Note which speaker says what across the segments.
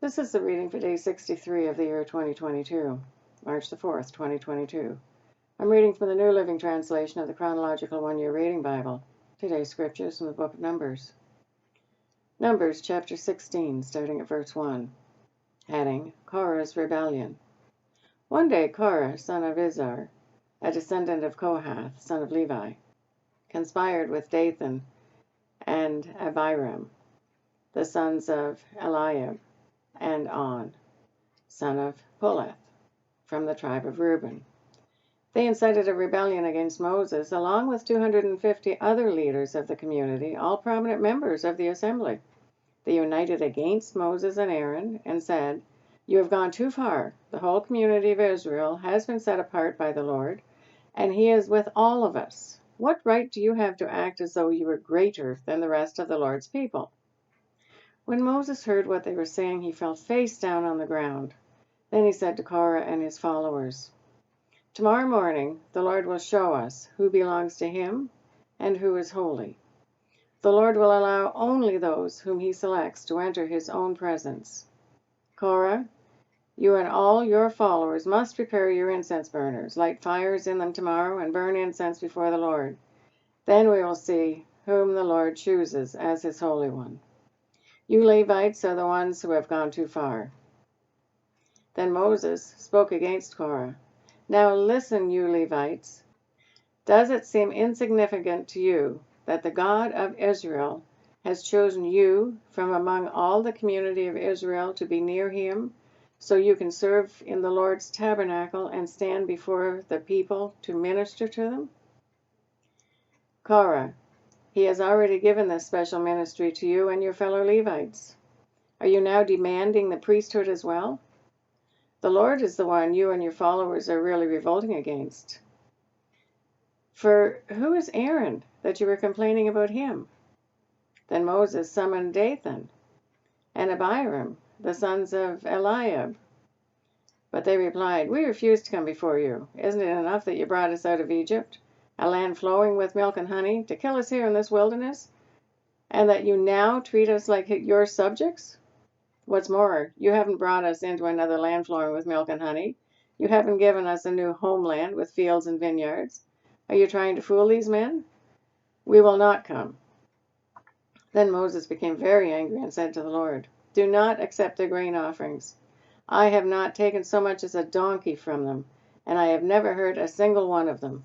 Speaker 1: This is the reading for day 63 of the year 2022, March the 4th, 2022. I'm reading from the New Living Translation of the Chronological One-Year Reading Bible. Today's scriptures from the book of Numbers. Numbers chapter 16, starting at verse 1. Heading, Korah's Rebellion. One day Korah, son of Izhar, a descendant of Kohath, son of Levi, conspired with Dathan and Abiram, the sons of Eliab, and On, son of Puleth, from the tribe of Reuben. They incited a rebellion against Moses, along with 250 other leaders of the community, all prominent members of the assembly. They united against Moses and Aaron and said, "You have gone too far. The whole community of Israel has been set apart by the Lord, and he is with all of us. What right do you have to act as though you were greater than the rest of the Lord's people?" When Moses heard what they were saying, he fell face down on the ground. Then he said to Korah and his followers, "Tomorrow morning the Lord will show us who belongs to him and who is holy. The Lord will allow only those whom he selects to enter his own presence. Korah, you and all your followers must prepare your incense burners, light fires in them tomorrow, and burn incense before the Lord. Then we will see whom the Lord chooses as his Holy One. You Levites are the ones who have gone too far." Then Moses spoke against Korah. "Now listen, you Levites. Does it seem insignificant to you that the God of Israel has chosen you from among all the community of Israel to be near him, so you can serve in the Lord's tabernacle and stand before the people to minister to them? Korah, he has already given this special ministry to you and your fellow Levites. Are you now demanding the priesthood as well? The Lord is the one you and your followers are really revolting against. For who is Aaron that you are complaining about him?" Then Moses summoned Dathan and Abiram, the sons of Eliab. But they replied, "We refuse to come before you. Isn't it enough that you brought us out of Egypt, a land flowing with milk and honey, to kill us here in this wilderness, and that you now treat us like your subjects? What's more, you haven't brought us into another land flowing with milk and honey. You haven't given us a new homeland with fields and vineyards. Are you trying to fool these men? We will not come." Then Moses became very angry and said to the Lord, "Do not accept their grain offerings. I have not taken so much as a donkey from them, and I have never hurt a single one of them."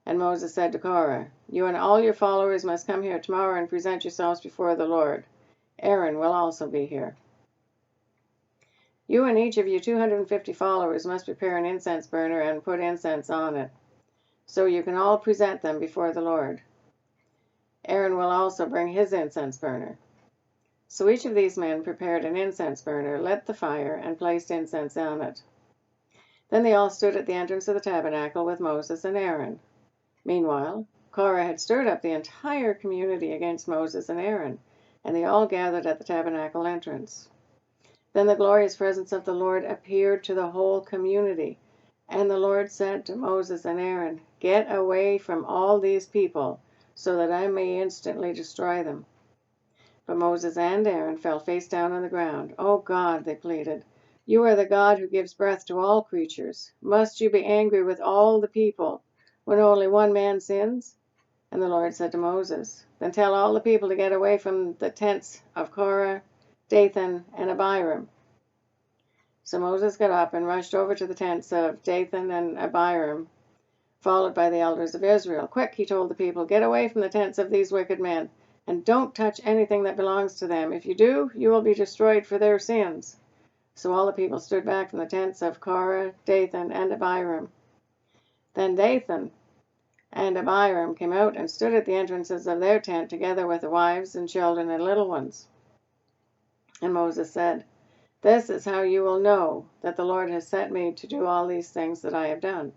Speaker 1: And Moses said to Korah, "You and all your followers must come here tomorrow and present yourselves before the Lord. Aaron will also be here. You and each of your 250 followers must prepare an incense burner and put incense on it, so you can all present them before the Lord. Aaron will also bring his incense burner." So each of these men prepared an incense burner, lit the fire, and placed incense on it. Then they all stood at the entrance of the tabernacle with Moses and Aaron. Meanwhile, Korah had stirred up the entire community against Moses and Aaron, and they all gathered at the tabernacle entrance. Then the glorious presence of the Lord appeared to the whole community, and the Lord said to Moses and Aaron, "Get away from all these people, so that I may instantly destroy them." But Moses and Aaron fell face down on the ground. "O God," they pleaded, "you are the God who gives breath to all creatures. Must you be angry with all the people when only one man sins?" And the Lord said to Moses, "Then tell all the people to get away from the tents of Korah, Dathan, and Abiram." So Moses got up and rushed over to the tents of Dathan and Abiram, followed by the elders of Israel. "Quick," he told the people, "get away from the tents of these wicked men, and don't touch anything that belongs to them. If you do, you will be destroyed for their sins." So all the people stood back from the tents of Korah, Dathan, and Abiram. Then Dathan and Abiram came out and stood at the entrances of their tent, together with the wives and children and little ones. And Moses said, "This is how you will know that the Lord has sent me to do all these things that I have done.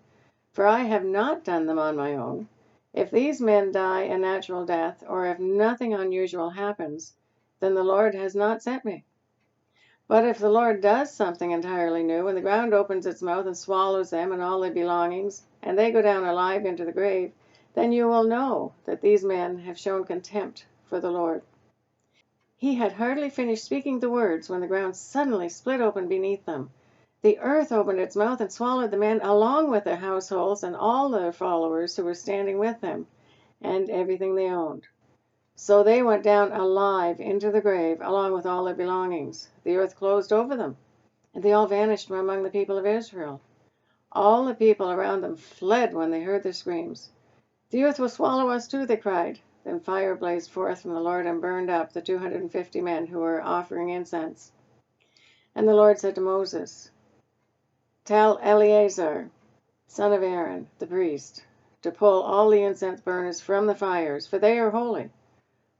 Speaker 1: For I have not done them on my own. If these men die a natural death, or if nothing unusual happens, then the Lord has not sent me. But if the Lord does something entirely new, and the ground opens its mouth and swallows them and all their belongings, and they go down alive into the grave, then you will know that these men have shown contempt for the Lord." He had hardly finished speaking the words when the ground suddenly split open beneath them. The earth opened its mouth and swallowed the men along with their households and all their followers who were standing with them, and everything they owned. So they went down alive into the grave, along with all their belongings. The earth closed over them, and they all vanished from among the people of Israel. All the people around them fled when they heard their screams. "The earth will swallow us too," they cried. Then fire blazed forth from the Lord and burned up the 250 men who were offering incense. And the Lord said to Moses, "Tell Eleazar, son of Aaron, the priest, to pull all the incense burners from the fires, for they are holy.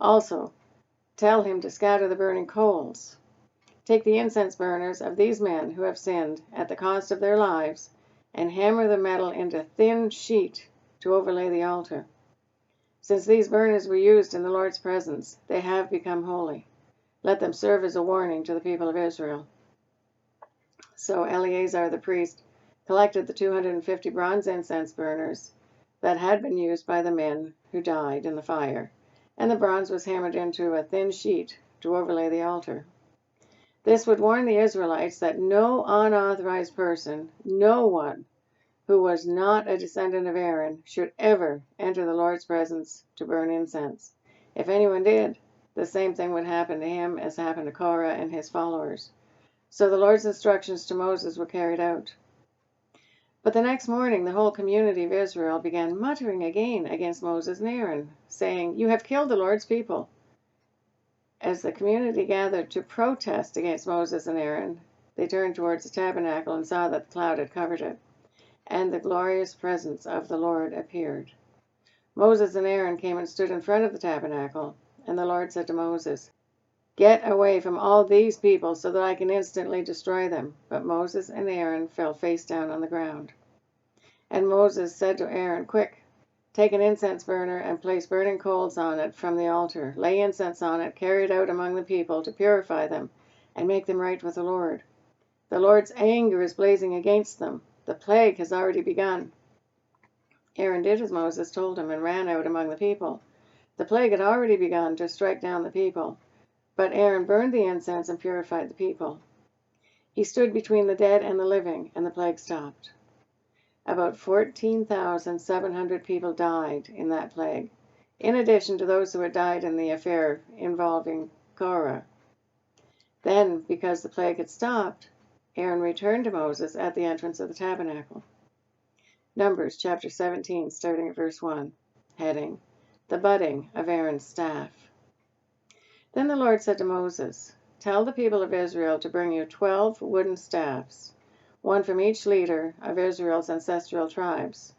Speaker 1: Also, tell him to scatter the burning coals. Take the incense burners of these men who have sinned at the cost of their lives, and hammer the metal into thin sheet to overlay the altar. Since these burners were used in the Lord's presence, they have become holy. Let them serve as a warning to the people of Israel." So Eleazar the priest collected the 250 bronze incense burners that had been used by the men who died in the fire, and the bronze was hammered into a thin sheet to overlay the altar. This would warn the Israelites that no unauthorized person, no one who was not a descendant of Aaron, should ever enter the Lord's presence to burn incense. If anyone did, the same thing would happen to him as happened to Korah and his followers. So the Lord's instructions to Moses were carried out. But the next morning the whole community of Israel began muttering again against Moses and Aaron, saying, "You have killed the Lord's people." As the community gathered to protest against Moses and Aaron, they turned towards the tabernacle and saw that the cloud had covered it, and the glorious presence of the Lord appeared. Moses and Aaron came and stood in front of the tabernacle, and the Lord said to Moses, "Get away from all these people so that I can instantly destroy them." But Moses and Aaron fell face down on the ground. And Moses said to Aaron, "Quick, take an incense burner and place burning coals on it from the altar. Lay incense on it, carry it out among the people to purify them and make them right with the Lord. The Lord's anger is blazing against them. The plague has already begun." Aaron did as Moses told him and ran out among the people. The plague had already begun to strike down the people, but Aaron burned the incense and purified the people. He stood between the dead and the living, and the plague stopped. About 14,700 people died in that plague, in addition to those who had died in the affair involving Korah. Then, because the plague had stopped, Aaron returned to Moses at the entrance of the tabernacle. Numbers chapter 17, starting at verse 1. Heading, The Budding of Aaron's Staff. Then the Lord said to Moses, "Tell the people of Israel to bring you 12 wooden staffs, one from each leader of Israel's ancestral tribes,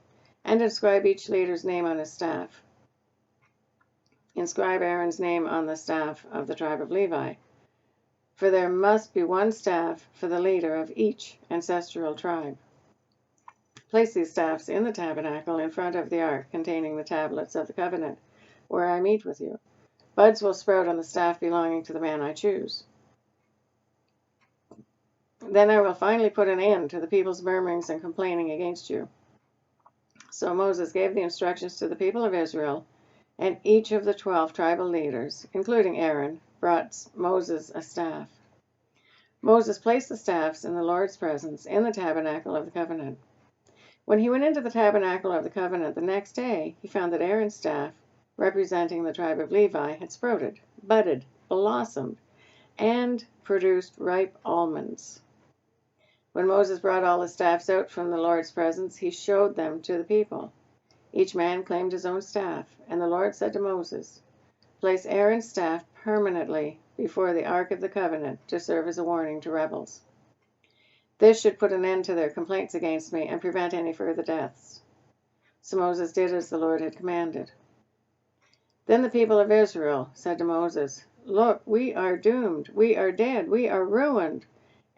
Speaker 1: and inscribe each leader's name on his staff. Inscribe Aaron's name on the staff of the tribe of Levi, for there must be one staff for the leader of each ancestral tribe. Place these staffs in the tabernacle in front of the ark containing the tablets of the covenant, where I meet with you. Buds will sprout on the staff belonging to the man I choose. Then I will finally put an end to the people's murmurings and complaining against you." So Moses gave the instructions to the people of Israel, and each of the 12 tribal leaders, including Aaron, brought Moses a staff. Moses placed the staffs in the Lord's presence in the tabernacle of the covenant. When he went into the tabernacle of the covenant the next day, he found that Aaron's staff, representing the tribe of Levi, had sprouted, budded, blossomed, and produced ripe almonds. When Moses brought all the staffs out from the Lord's presence, he showed them to the people. Each man claimed his own staff, and the Lord said to Moses, "Place Aaron's staff permanently before the Ark of the Covenant to serve as a warning to rebels. This should put an end to their complaints against me and prevent any further deaths." So Moses did as the Lord had commanded. Then the people of Israel said to Moses, "Look, we are doomed. We are dead. We are ruined.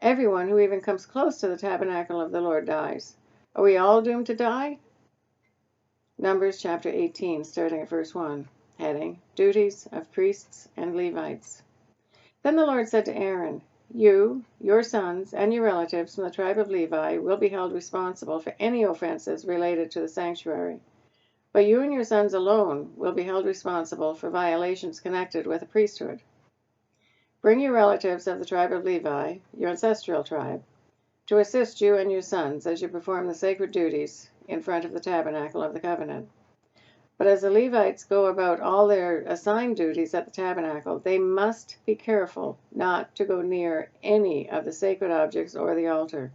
Speaker 1: Everyone who even comes close to the tabernacle of the Lord dies. Are we all doomed to die?" Numbers chapter 18, starting at verse 1. Heading, Duties of Priests and Levites. Then the Lord said to Aaron, "You, your sons, and your relatives from the tribe of Levi will be held responsible for any offenses related to the sanctuary. But you and your sons alone will be held responsible for violations connected with the priesthood. Bring your relatives of the tribe of Levi, your ancestral tribe, to assist you and your sons as you perform the sacred duties in front of the tabernacle of the covenant. But as the Levites go about all their assigned duties at the tabernacle, they must be careful not to go near any of the sacred objects or the altar.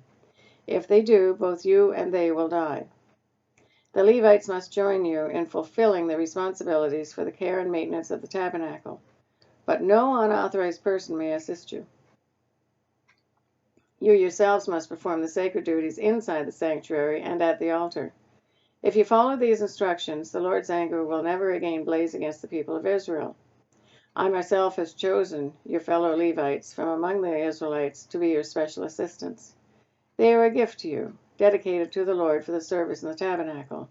Speaker 1: If they do, both you and they will die. The Levites must join you in fulfilling the responsibilities for the care and maintenance of the tabernacle, but no unauthorized person may assist you. You yourselves must perform the sacred duties inside the sanctuary and at the altar. If you follow these instructions, the Lord's anger will never again blaze against the people of Israel. I myself have chosen your fellow Levites from among the Israelites to be your special assistants. They are a gift to you, dedicated to the Lord for the service in the tabernacle.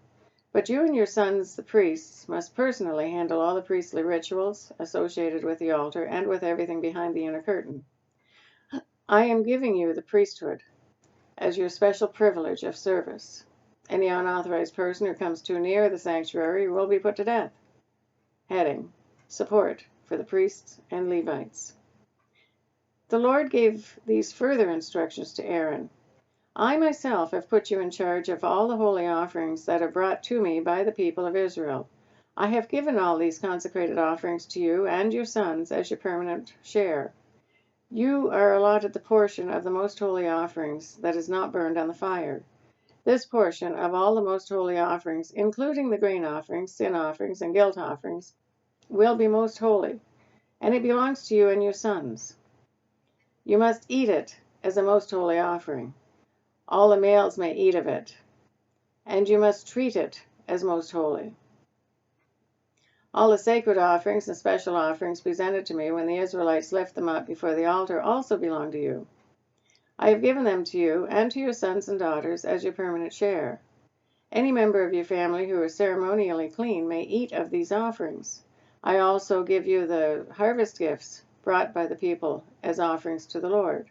Speaker 1: But you and your sons, the priests, must personally handle all the priestly rituals associated with the altar and with everything behind the inner curtain. I am giving you the priesthood as your special privilege of service. Any unauthorized person who comes too near the sanctuary will be put to death. Heading: Support for the priests and Levites. The Lord gave these further instructions to Aaron. I myself have put you in charge of all the holy offerings that are brought to me by the people of Israel. I have given all these consecrated offerings to you and your sons as your permanent share. You are allotted the portion of the most holy offerings that is not burned on the fire. This portion of all the most holy offerings, including the grain offerings, sin offerings, and guilt offerings, will be most holy, and it belongs to you and your sons. You must eat it as a most holy offering. All the males may eat of it, and you must treat it as most holy. All the sacred offerings and special offerings presented to me when the Israelites lift them up before the altar also belong to you. I have given them to you and to your sons and daughters as your permanent share. Any member of your family who is ceremonially clean may eat of these offerings. I also give you the harvest gifts brought by the people as offerings to the Lord,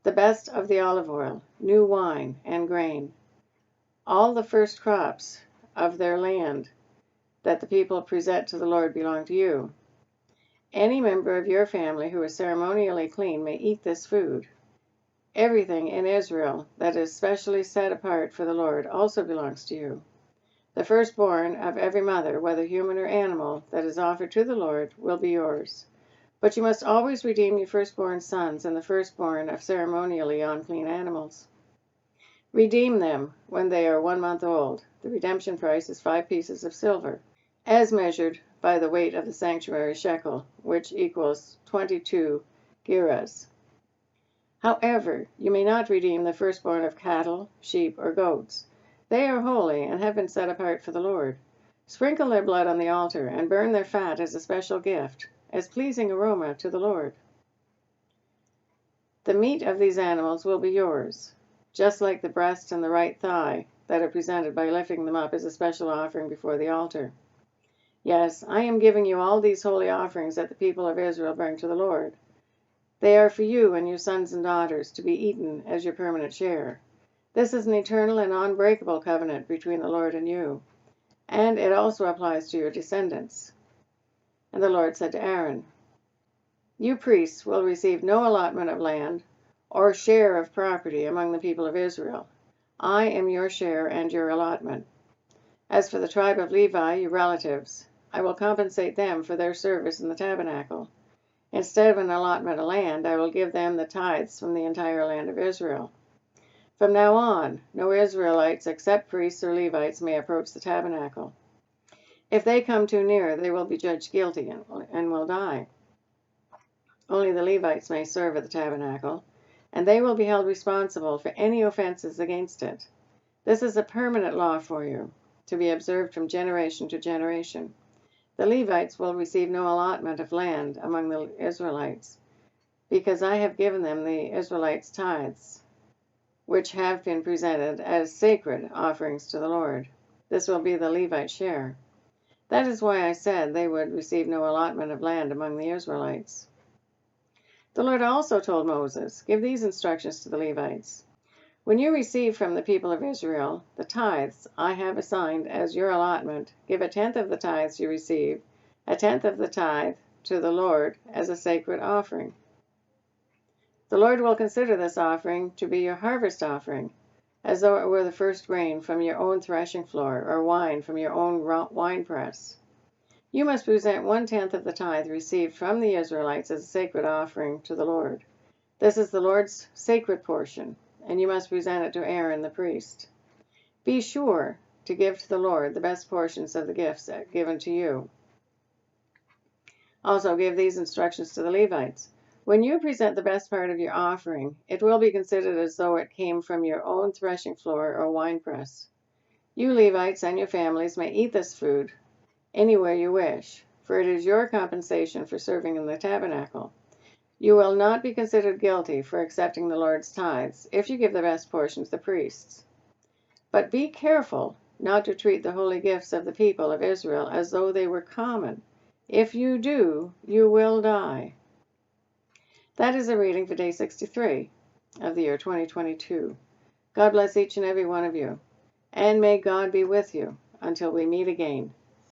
Speaker 1: the best of the olive oil, new wine, and grain, all the first crops of their land that the people present to the Lord belong to you. Any member of your family who is ceremonially clean may eat this food. Everything in Israel that is specially set apart for the Lord also belongs to you. The firstborn of every mother, whether human or animal, that is offered to the Lord will be yours. But you must always redeem your firstborn sons and the firstborn of ceremonially unclean animals. Redeem them when they are 1 month old. The redemption price is 5 pieces of silver, as measured by the weight of the sanctuary shekel, which equals 22 gerahs. However, you may not redeem the firstborn of cattle, sheep, or goats. They are holy and have been set apart for the Lord. Sprinkle their blood on the altar and burn their fat as a special gift, as pleasing aroma to the Lord. The meat of these animals will be yours, just like the breast and the right thigh that are presented by lifting them up as a special offering before the altar. Yes, I am giving you all these holy offerings that the people of Israel bring to the Lord. They are for you and your sons and daughters to be eaten as your permanent share. This is an eternal and unbreakable covenant between the Lord and you, and it also applies to your descendants. And the Lord said to Aaron, You priests will receive no allotment of land or share of property among the people of Israel. I am your share and your allotment. As for the tribe of Levi, your relatives, I will compensate them for their service in the tabernacle. Instead of an allotment of land, I will give them the tithes from the entire land of Israel. From now on, no Israelites except priests or Levites may approach the tabernacle. If they come too near, they will be judged guilty and will die. Only the Levites may serve at the tabernacle, and they will be held responsible for any offenses against it. This is a permanent law for you, to be observed from generation to generation. The Levites will receive no allotment of land among the Israelites, because I have given them the Israelites' tithes, which have been presented as sacred offerings to the Lord. This will be the Levite share. That is why I said they would receive no allotment of land among the Israelites. The Lord also told Moses, Give these instructions to the Levites. When you receive from the people of Israel the tithes I have assigned as your allotment, give 1/10 of the tithes you receive, 1/10 of the tithe, to the Lord as a sacred offering. The Lord will consider this offering to be your harvest offering, as though it were the first grain from your own threshing floor, or wine from your own winepress. You must present 1/10 of the tithe received from the Israelites as a sacred offering to the Lord. This is the Lord's sacred portion, and you must present it to Aaron the priest. Be sure to give to the Lord the best portions of the gifts given to you. Also give these instructions to the Levites. When you present the best part of your offering, it will be considered as though it came from your own threshing floor or winepress. You Levites and your families may eat this food anywhere you wish, for it is your compensation for serving in the tabernacle. You will not be considered guilty for accepting the Lord's tithes if you give the best portion to the priests. But be careful not to treat the holy gifts of the people of Israel as though they were common. If you do, you will die. That is a reading for day 63 of the year 2022. God bless each and every one of you, and may God be with you until we meet again.